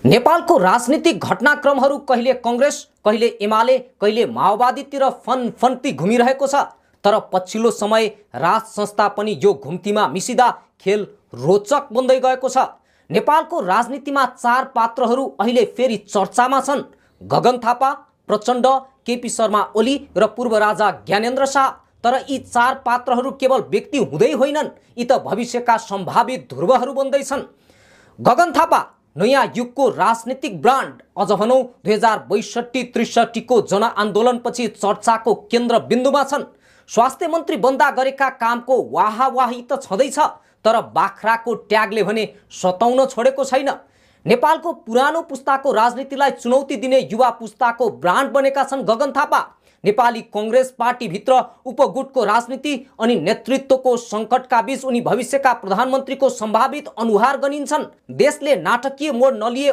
नेपालको राजनीतिक घटनाक्रमहरू कहिले कांग्रेस, कहिले एमाले, कहिले माओवादीतिर फन्फन्ती घुमिरहेको छ। तर पछिल्लो समय राज संस्था पनि यो घुम्तीमा मिसिदा खेल रोचक बन्दै गएको छ। नेपालको राजनीतिमा चार पात्रहरू अहिले फेरि चर्चामा छन्। गगन थापा, प्रचण्ड, केपी शर्मा ओली र पूर्व राजा ज्ञानेन्द्र शाह। तर यी चार पात्रहरू केवल व्यक्ति हुँदै होइनन्, यी त भविष्यका सम्भावित ध्रुवहरू बन्दैछन्। गगन थापा नयाँ युगको राजनीतिक ब्रान्ड, अझ भनौं 2062-63 को जनआन्दोलनपछि चर्चाको केन्द्रबिन्दुमा छन्। स्वास्थ्य मन्त्री बन्दा गरेका कामको वाहावाही त छँदैछ, तर बाख्राको ट्यागले भने सताउन छोडेको छैन। नेपालको पुरानो पुस्ताको राजनीतिलाई चुनौती दिने युवा पुस्ताको ब्रान्ड बनेका छन् गगन थापा। नेपाली कांग्रेस पार्टीभित्र उपगुटको राजनीति अनि नेतृत्वको सङ्कटका बीच उनी भविष्यका प्रधानमन्त्रीको सम्भावित अनुहार गनिन्छन्। देशले नाटकीय मोड नलिए